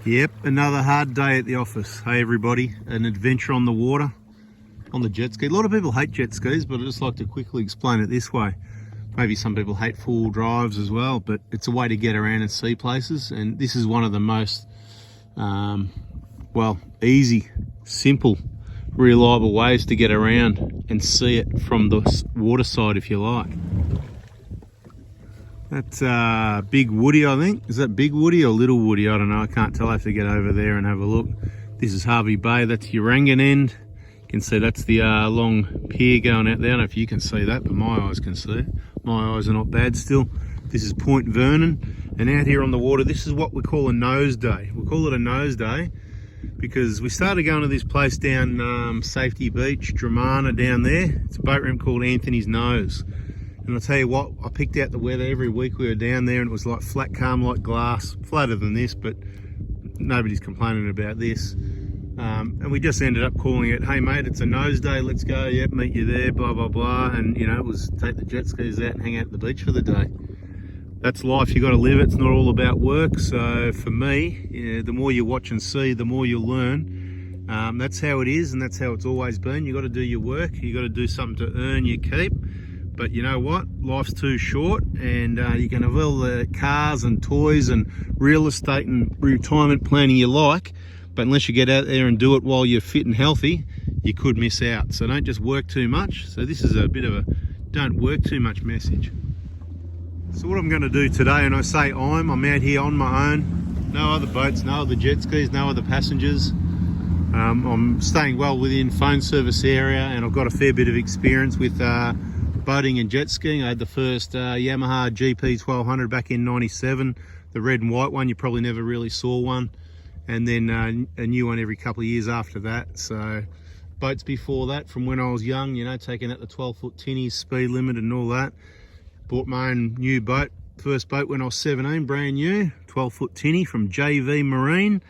Yep, another hard day at the office. Hey everybody, an adventure on the water, on the jet ski. A lot of people hate jet skis, but I just like to quickly explain it this way. Maybe some people hate four-wheel drives as well, but it's a way to get around and see places. And this is one of the most, easy, simple, reliable ways to get around and see it from the water side if you like. That's Big Woody, I think. Is that Big Woody or Little Woody? I don't know. I can't tell. I have to get over there and have a look. This is Harvey Bay. That's Urangan End. You can see that's the long pier going out there. I don't know if you can see that, but my eyes can see it. My eyes are not bad still. This is Point Vernon. And out here on the water, this is what we call a nose day. We call it a nose day because we started going to this place down Safety Beach, Dramana down there. It's a boat ramp called Anthony's Nose. And I'll tell you what, I picked out the weather every week we were down there and it was like flat, calm like glass. Flatter than this, but nobody's complaining about this. And we just ended up calling it, hey mate, it's a nose day, let's go, yep, meet you there, blah, blah, blah. And you know, it was take the jet skis out and hang out at the beach for the day. That's life, you got to live it. It's not all about work. So for me, the more you watch and see, the more you'll learn. That's how it is and that's how it's always been. You got to do your work, you got to do something to earn your keep. But you know what? Life's too short and you can have all the cars and toys and real estate and retirement planning you like, but unless you get out there and do it while you're fit and healthy, you could miss out. So don't just work too much. So this is a bit of a don't work too much message. So what I'm going to do today, and I say I'm out here on my own, no other boats, no other jet skis, no other passengers. I'm staying well within phone service area and I've got a fair bit of experience with boating and jet skiing. I had the first Yamaha GP 1200 back in '97, the red and white one. You probably never really saw one. And then a new one every couple of years after that. So boats before that, from when I was young, you know, taking out the 12-foot tinnies, speed limit and all that. Bought my own new boat, first boat when I was 17, brand new, 12-foot tinny from JV Marine.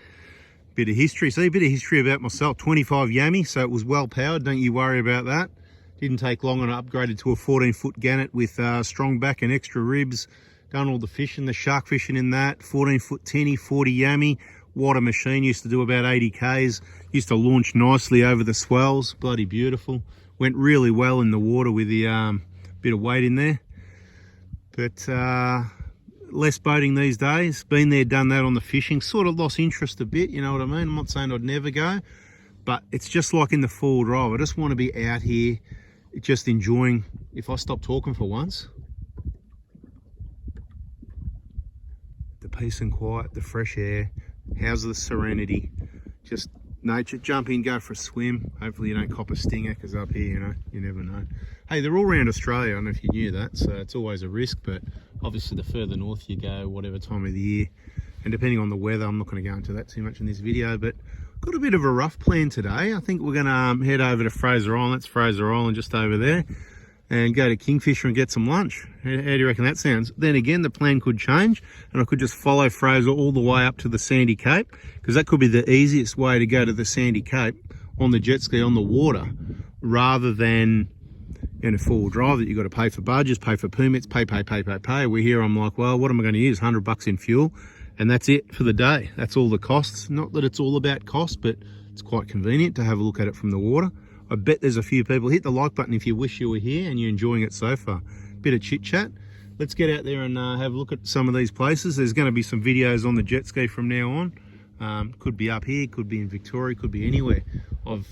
Bit of history, see, a bit of history about myself, 25 Yami, so it was well powered, don't you worry about that. Didn't take long and I upgraded to a 14-foot gannet with strong back and extra ribs. Done all the fishing, the shark fishing in that. 14-foot tinny, 40 Yami. Water machine, used to do about 80 Ks. Used to launch nicely over the swells. Bloody beautiful. Went really well in the water with the bit of weight in there. But less boating these days. Been there, done that on the fishing. Sort of lost interest a bit, you know what I mean? I'm not saying I'd never go. But it's just like in the four-wheel drive. I just want to be out here just enjoying. If I stop talking for once, the peace and quiet, the fresh air, how's the serenity, just nature. Jump in, go for a swim. Hopefully you don't cop a stinger, because up here, you know, you never know. Hey, they're all around Australia. I don't know if you knew that, so it's always a risk, but obviously the further north you go, whatever time of the year, and depending on the weather, I'm not going to go into that too much in this video, but got a bit of a rough plan today. I think we're going to head over to Fraser Island. That's Fraser Island just over there, and go to Kingfisher and get some lunch. How do you reckon that sounds? Then again, the plan could change and I could just follow Fraser all the way up to the Sandy Cape, because that could be the easiest way to go to the Sandy Cape on the jet ski on the water, rather than in a four-wheel drive that you've got to pay for barges, pay for permits, pay. We're here, I'm like, well, what am I going to use? $100 in fuel. And that's it for the day. That's all the costs. Not that it's all about cost, but it's quite convenient to have a look at it from the water. I bet there's a few people. Hit the like button if you wish you were here and you're enjoying it so far. Bit of chit chat. Let's get out there and have a look at some of these places. There's going to be some videos on the jet ski from now on. Could be up here, could be in Victoria, could be anywhere. I've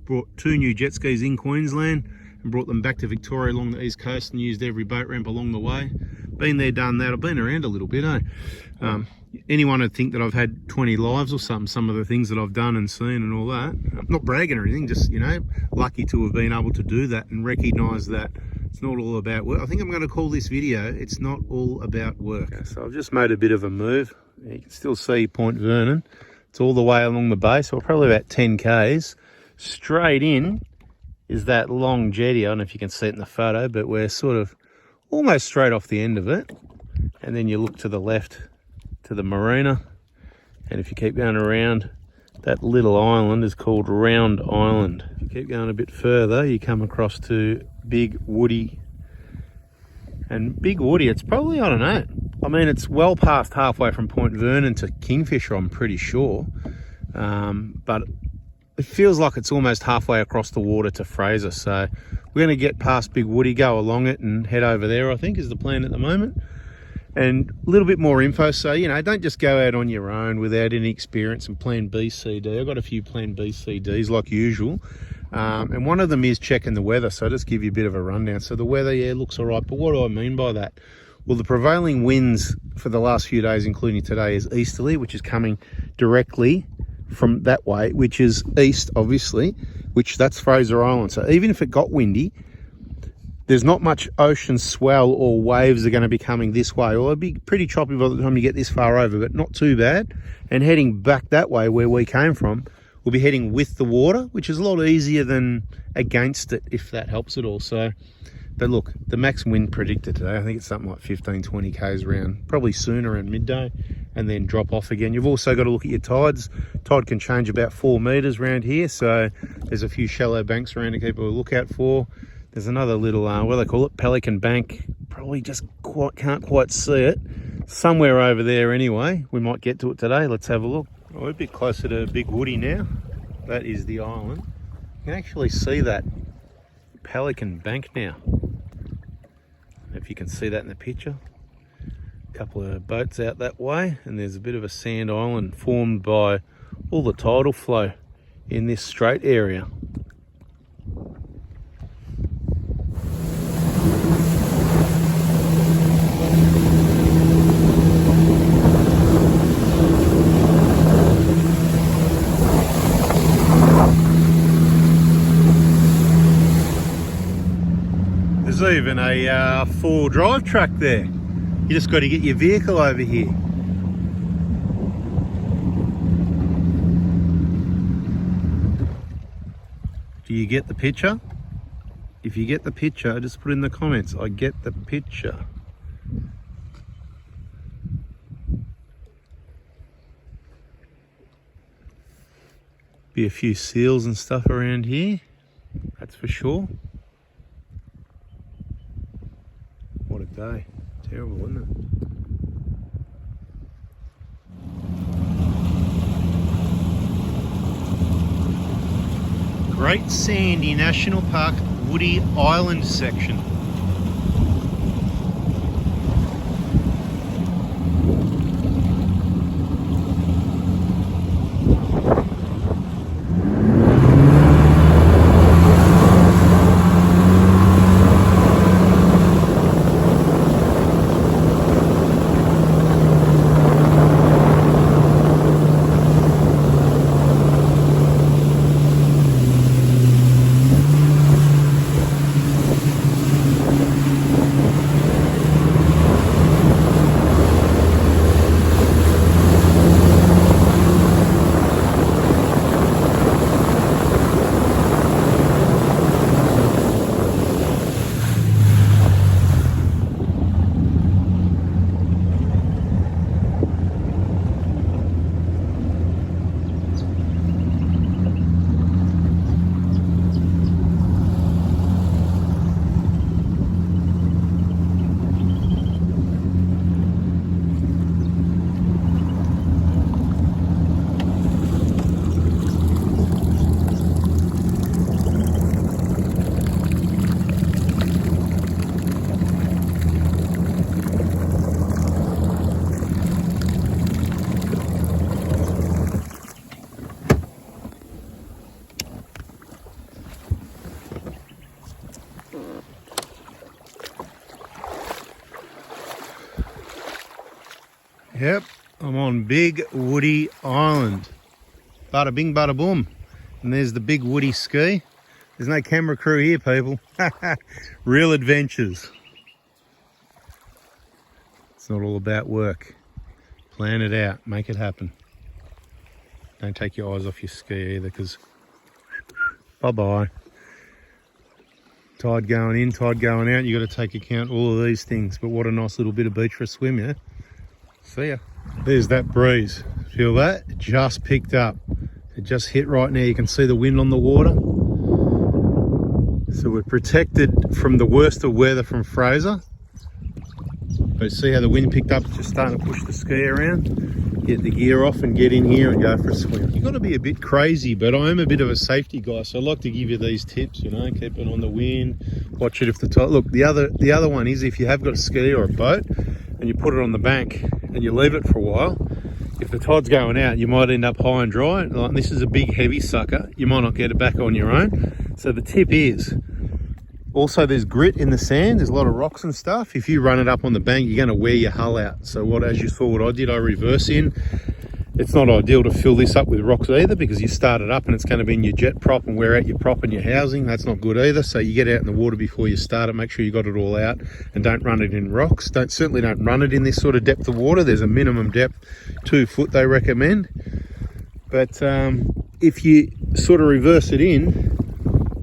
brought 2 new jet skis in Queensland and brought them back to Victoria along the east coast and used every boat ramp along the way. Been there, done that. I've been around a little bit, eh? Anyone would think that I've had 20 lives or something, some of the things that I've done and seen and all that. I'm not bragging or anything, just, you know, lucky to have been able to do that and recognise that it's not all about work. I think I'm going to call this video, It's Not All About Work. Okay, so I've just made a bit of a move. You can still see Point Vernon. It's all the way along the bay, so probably about 10 Ks. Straight in is that long jetty. I don't know if you can see it in the photo, but we're sort of almost straight off the end of it. And then you look to the left to the marina, and if you keep going around, that little island is called Round Island. If you keep going a bit further, you come across to Big Woody. And Big Woody, it's probably, I don't know, mean, it's well past halfway from Point Vernon to Kingfisher, I'm pretty sure. But it feels like it's almost halfway across the water to Fraser. So we're going to get past Big Woody, go along it and head over there, I think is the plan at the moment. And a little bit more info. So, you know, don't just go out on your own without any experience and plan B, C, D. I've got a few plan B, C, Ds like usual. And one of them is checking the weather. So I'll just give you a bit of a rundown. So the weather, yeah, looks all right. But what do I mean by that? Well, the prevailing winds for the last few days, including today, is easterly, which is coming directly from that way, which is east, obviously, which that's Fraser Island. So even if it got windy, there's not much ocean swell or waves are going to be coming this way. Or it'll be pretty choppy by the time you get this far over, but not too bad. And heading back that way where we came from, we'll be heading with the water, which is a lot easier than against it, if that helps at all. So, but look, the max wind predicted today, I think it's something like 15, 20 k's around, probably sooner around midday, and then drop off again. You've also got to look at your tides. Tide can change about 4 meters around here, so there's a few shallow banks around to keep a lookout for. There's another little, what do they call it, Pelican Bank. Probably just can't quite see it. Somewhere over there anyway. We might get to it today. Let's have a look. We're a bit closer to Big Woody now. That is the island. You can actually see that Pelican Bank now. If you can see that in the picture. A couple of boats out that way, and there's a bit of a sand island formed by all the tidal flow in this strait area. There's even a 4-drive track there. You just got to get your vehicle over here. Do you get the picture? If you get the picture, just put in the comments, I get the picture. Be a few seals and stuff around here, that's for sure. What a day. Terrible, isn't it? Great Sandy National Park, Woody Island section. Yep, I'm on Big Woody Island. Bada bing, bada boom. And there's the Big Woody ski. There's no camera crew here, people. Real adventures. It's not all about work. Plan it out, make it happen. Don't take your eyes off your ski either, because bye-bye. Tide going in, tide going out. You've got to take account all of these things. But what a nice little bit of beach for a swim, yeah? See ya. There's that breeze. Feel that? It just picked up. It just hit right now. You can see the wind on the water. So we're protected from the worst of weather from Fraser. But see how the wind picked up? It's just starting to push the ski around. Get the gear off and get in here and go for a swim. You've got to be a bit crazy, but I am a bit of a safety guy, so I like to give you these tips, you know, keep it on the wind, watch it if the tide. Look, the other one is if you have got a ski or a boat and you put it on the bank and you leave it for a while, if the tide's going out, you might end up high and dry. Like, this is a big heavy sucker. You might not get it back on your own. So the tip is, also there's grit in the sand. There's a lot of rocks and stuff. If you run it up on the bank, you're going to wear your hull out. So as you saw what I did, I reverse in. It's not ideal to fill this up with rocks either, because you start it up and it's going to be in your jet prop and wear out your prop and your housing. That's not good either. So you get out in the water before you start it. Make sure you got it all out and don't run it in rocks. Certainly don't run it in this sort of depth of water. There's a minimum depth, 2 foot they recommend. But if you sort of reverse it in,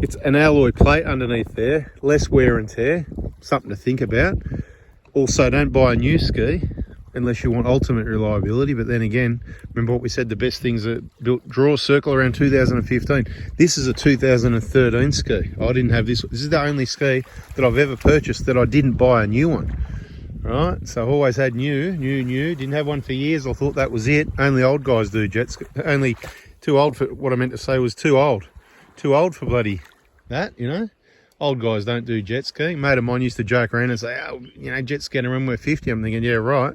it's an alloy plate underneath there, less wear and tear, something to think about. Also, don't buy a new ski unless you want ultimate reliability. But then again, remember what we said, the best things are built. Draw a circle around 2015. This is a 2013 ski. I didn't have this. This is the only ski that I've ever purchased that I didn't buy a new one. Right, so I've always had new. Didn't have one for years. I thought that was it. Only old guys do jet ski. Only too old for, what I meant to say was too old for bloody that, you know. Old guys don't do jet skiing. Mate of mine used to joke around and say, oh, you know, jet skiing when we're 50. I'm thinking, yeah, right.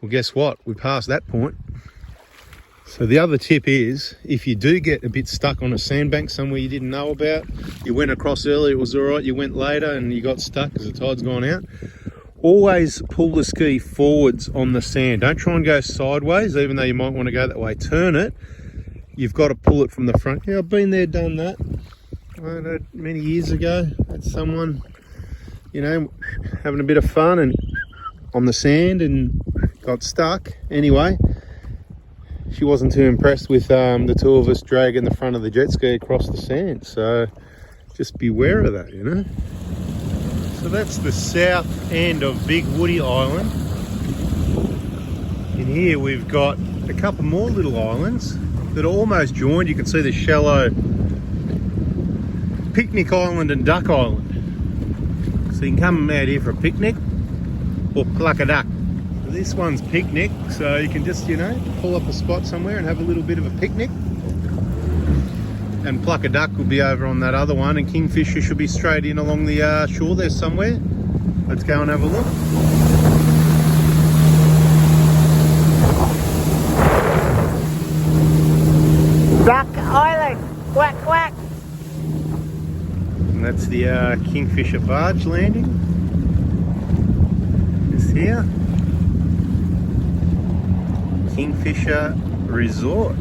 Well, guess what? We passed that point. So the other tip is, if you do get a bit stuck on a sandbank somewhere you didn't know about, you went across early, it was all right, you went later and you got stuck because the tide's gone out, always pull the ski forwards on the sand. Don't try and go sideways, even though you might want to go that way. Turn it. You've got to pull it from the front. Yeah, I've been there, done that. Many years ago, had someone, you know, having a bit of fun and on the sand and got stuck. Anyway, she wasn't too impressed with the two of us dragging the front of the jet ski across the sand. So just beware of that, you know. So that's the south end of Big Woody Island. In here we've got a couple more little islands that are almost joined. You can see the shallow Picnic Island and Duck Island. So you can come out here for a picnic or pluck a duck. So this one's picnic, so you can just, you know, pull up a spot somewhere and have a little bit of a picnic. And pluck a duck will be over on that other one, and Kingfisher should be straight in along the shore there somewhere. Let's go and have a look. Duck Island, quack quack. And that's the Kingfisher barge landing. It's here. Kingfisher Resort.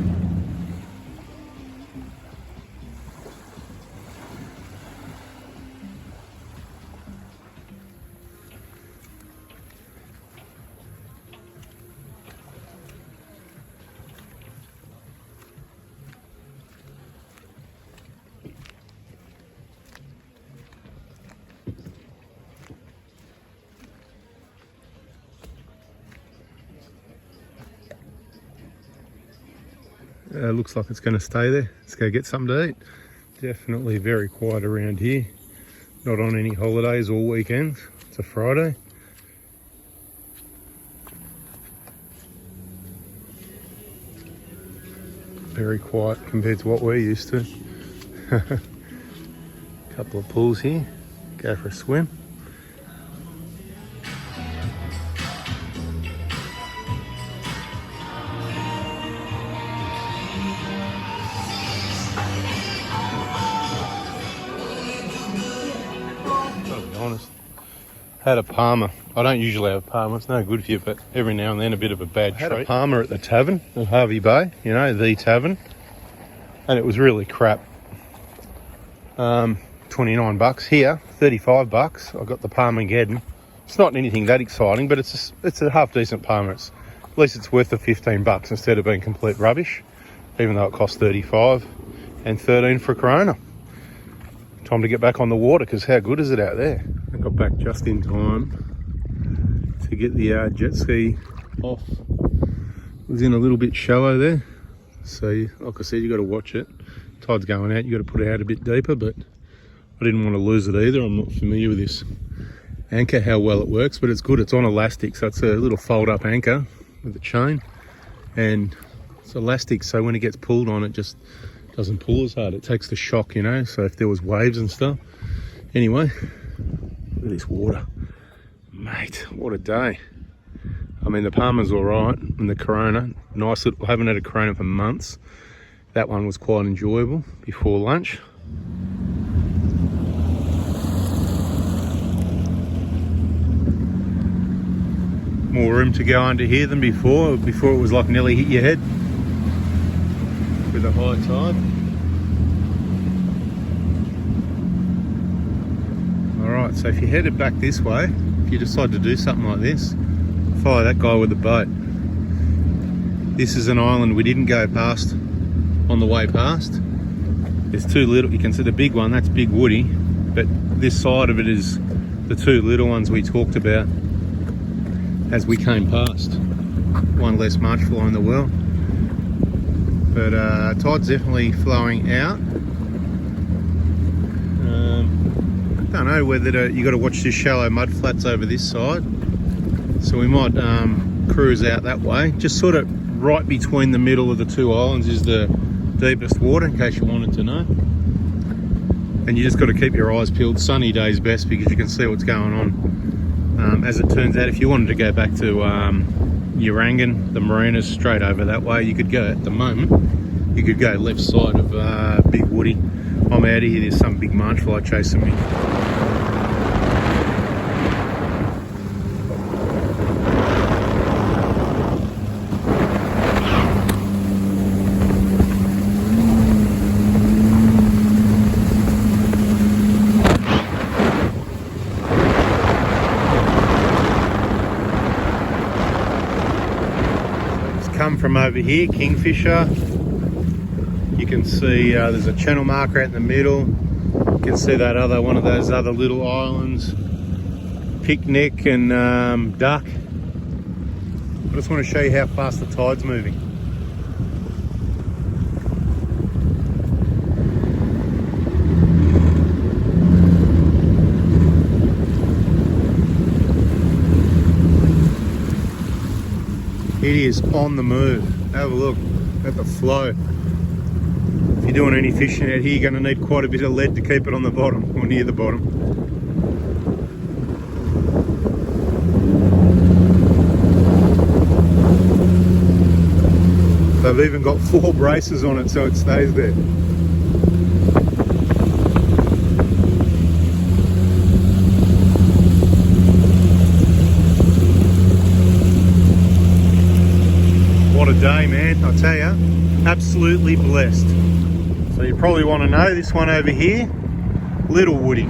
Looks like it's going to stay there. Let's go get something to eat. Definitely very quiet around here. Not on any holidays or weekends. It's a Friday. Very quiet compared to what we're used to. Couple of pools here. Go for a swim. Honest. Had a Palmer. I don't usually have a Palmer, it's no good for you, but every now and then a bit of a bad treat. Had a Palmer at the tavern at Harvey Bay, you know, the tavern, and it was really crap. 29 bucks here, 35 bucks. I got the Palmergeddon. It's not anything that exciting, but it's a half decent Palmer. At least it's worth the 15 bucks instead of being complete rubbish, even though it cost 35 and 13 for a Corona. Time to get back on the water, because how good is it out there? I got back just in time to get the jet ski off. It was in a little bit shallow there, so like I said, you got to watch it. Tide's going out, you got to put it out a bit deeper, but I didn't want to lose it either. I'm not familiar with this anchor how well it works, but it's good. It's on elastic, so it's a little fold-up anchor with a chain, and it's elastic, so when it gets pulled on, it just doesn't pull as hard. It takes the shock, you know, so if there was waves and stuff. Anyway, look at this water. Mate, what a day. I mean, the Palmer's all right, and the Corona, nice little, I haven't had a Corona for months. That one was quite enjoyable before lunch. More room to go under here than before. Before it was like nearly hit your head with a high tide. Alright, so if you headed back this way, if you decide to do something like this, follow that guy with the boat. This is an island we didn't go past on the way past. There's two little, you can see the big one, that's Big Woody, but this side of it is the two little ones we talked about as we came past. One less march fly in the world. But tide's definitely flowing out. Don't know whether you got to watch this shallow mud flats over this side. So we might cruise out that way. Just sort of right between the middle of the two islands is the deepest water, in case you wanted to know. And you just got to keep your eyes peeled. Sunny days best because you can see what's going on. As it turns out, if you wanted to go back to Urangan, the marina's straight over that way. You could go at the moment. You could go left side of Big Woody. I'm out of here. There's some big marsh fly chasing me. Come from over here, Kingfisher. You can see there's a channel marker out in the middle. You can see that other one of those other little islands, Picnic and Duck. I just want to show you how fast the tide's moving. It is on the move. Have a look at the flow. If you're doing any fishing out here, you're going to need quite a bit of lead to keep it on the bottom, or near the bottom. They've even got 4 braces on it so it stays there. What a day, man, I tell you, absolutely blessed. So you probably want to know this one over here, Little Woody.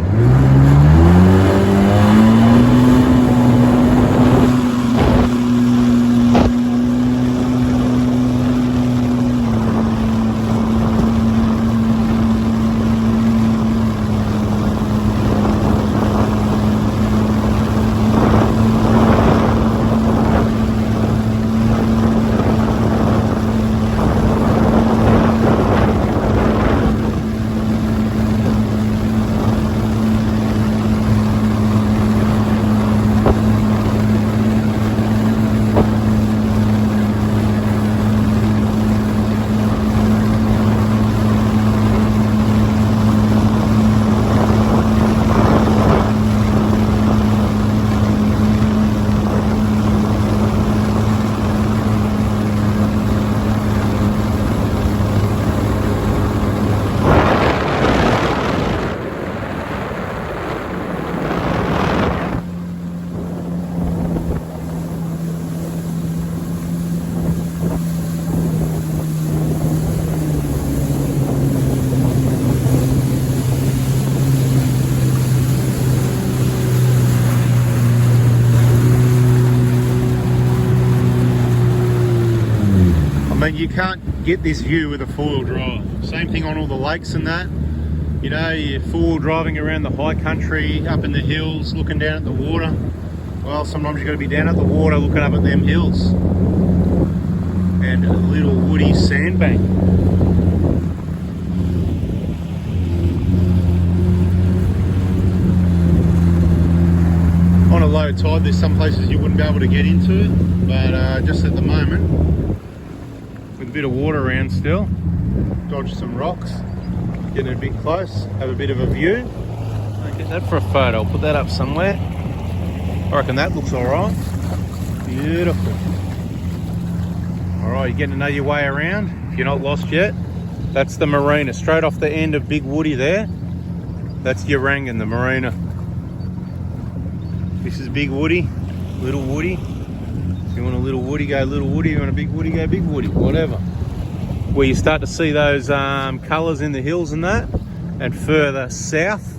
I mean, you can't get this view with a four-wheel drive. Same thing on all the lakes and that. You know, you're four-wheel driving around the high country, up in the hills, looking down at the water. Well, sometimes you've got to be down at the water, looking up at them hills. And a little woody sandbank. low tide, there's some places you wouldn't be able to get into, but just at the moment, with a bit of water around still, dodge some rocks, getting a bit close, have a bit of a view. I'll get that for a photo, I'll put that up somewhere. I reckon that looks alright. Beautiful. Alright, you're getting to know your way around, if you're not lost yet. That's the marina, straight off the end of Big Woody there. That's Yarangan, the marina. This is Big Woody, Little Woody. If you want a Little Woody, go Little Woody. If you want a Big Woody, go Big Woody, whatever. Where you start to see those colours in the hills and that, and further south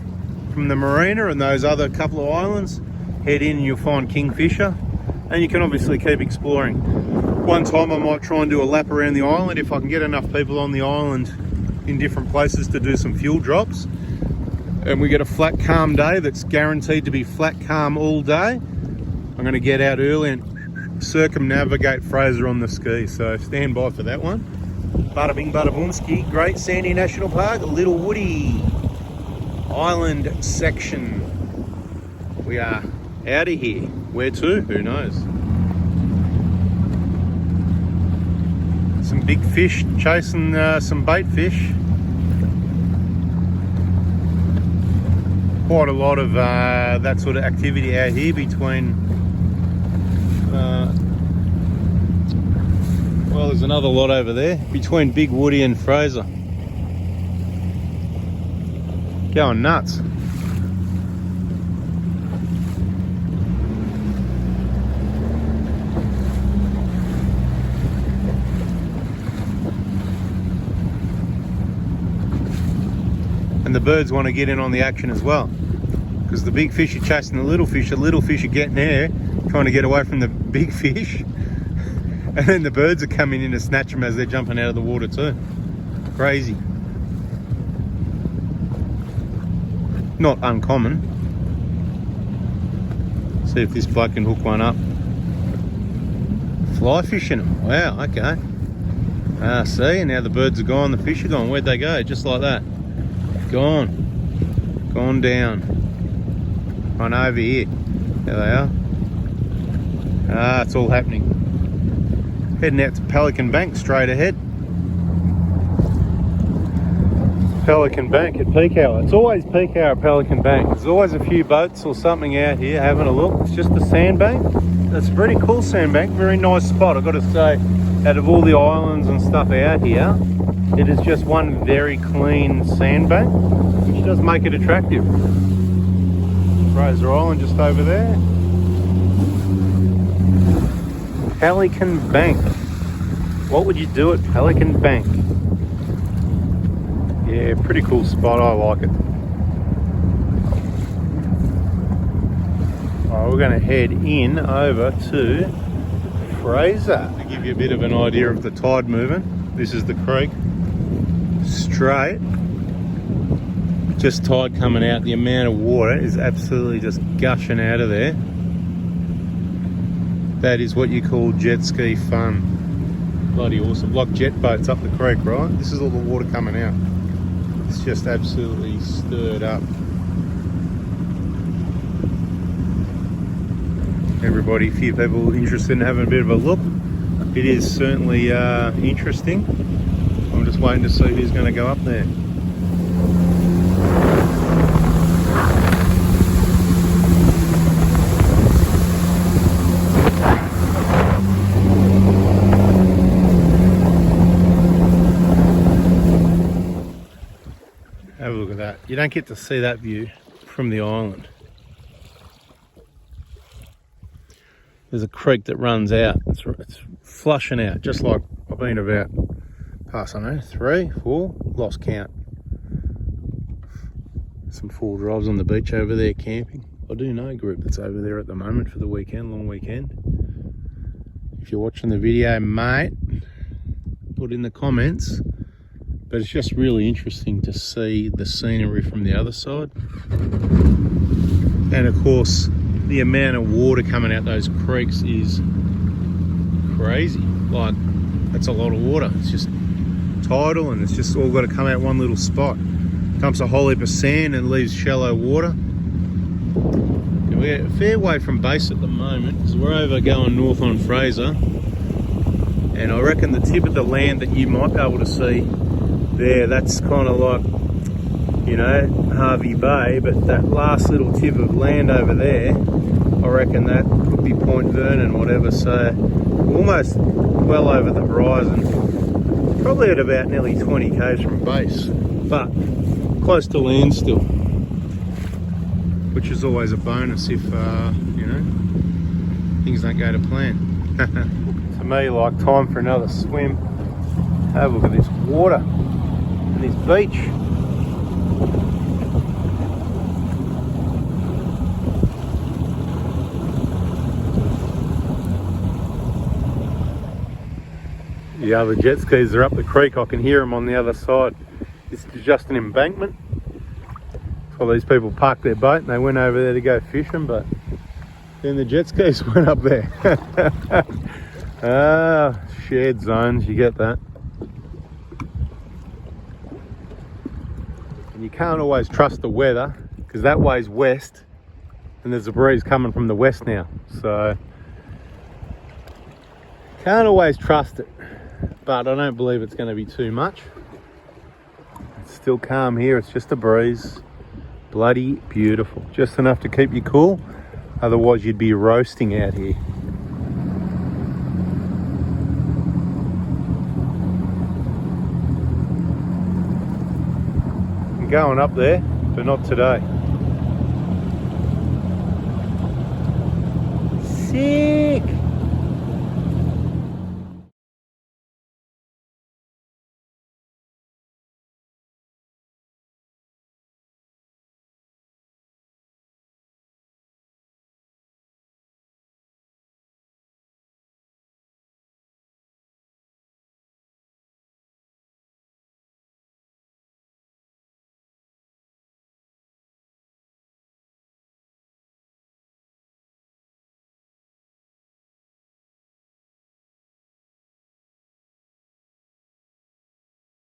from the marina and those other couple of islands, head in and you'll find Kingfisher, and you can obviously keep exploring. One time I might try and do a lap around the island if I can get enough people on the island in different places to do some fuel drops, and we get a flat calm day that's guaranteed to be flat calm all day. I'm going to get out early and circumnavigate Fraser on the ski, so stand by for that one. Bada bing bada boom ski. Great Sandy National Park, Little Woody Island section. We are out of here. Where to? Who knows? Some big fish chasing some bait fish. Quite a lot of that sort of activity out here between well, there's another lot over there between Big Woody and Fraser. Going nuts. And the birds want to get in on the action as well, because the big fish are chasing the little fish are getting there, trying to get away from the big fish, and then the birds are coming in to snatch them as they're jumping out of the water too. Crazy. Not uncommon. See if this bloke can hook one up. Fly fishing them. Wow, okay. See, now the birds are gone, the fish are gone. Where'd they go? Just like that. Gone down, on over here. There they are. It's all happening. Heading out to Pelican Bank straight ahead. Pelican Bank at peak hour. It's always peak hour at Pelican Bank. There's always a few boats or something out here having a look. It's just a sandbank. It's a pretty cool sandbank, very nice spot. I've got to say, out of all the islands and stuff out here, it is just one very clean sandbank, which does make it attractive. Fraser Island just over there. Pelican Bank. What would you do at Pelican Bank? Yeah, pretty cool spot, I like it. Alright, we're going to head in over to Fraser to give you a bit of an idea of the tide moving. This is the creek. Straight, just tide coming out. The amount of water is absolutely just gushing out of there. That is what you call jet ski fun. Bloody awesome. Like jet boats up the creek, right? This is all the water coming out. It's just absolutely stirred up. Everybody, a few people interested in having a bit of a look. It is certainly interesting. I'm just waiting to see who's going to go up there. Have a look at that. You don't get to see that view from the island. There's a creek that runs out. It's flushing out, just like I've been about past, I don't know, 3, 4, lost count. Some 4 drives on the beach over there camping. I do know a group that's over there at the moment for the weekend, long weekend. If you're watching the video, mate, put in the comments. But it's just really interesting to see the scenery from the other side. And of course, the amount of water coming out those creeks is crazy. Like, that's a lot of water. It's just tidal, and it's just all got to come out one little spot. Dumps a whole heap of sand and leaves shallow water. We're a fair way from base at the moment because we're over going north on Fraser, and I reckon the tip of the land that you might be able to see there, that's kind of like, you know, Harvey Bay, but that last little tip of land over there, I reckon that could be Point Vernon, whatever. So almost well over the horizon, probably at about nearly 20 k's from base, but close to land still, which is always a bonus if you know, things don't go to plan. To me, like, time for another swim. Have a look at this water and this beach. The other jet skis are up the creek. I can hear them on the other side. This is just an embankment. That's why these people parked their boat and they went over there to go fishing, but then the jet skis went up there. Ah, shared zones, you get that. And you can't always trust the weather because that way's west and there's a breeze coming from the west now. So can't always trust it, but I don't believe it's going to be too much. It's still calm here, it's just a breeze. Bloody beautiful. Just enough to keep you cool, otherwise you'd be roasting out here. I'm going up there, but not today. See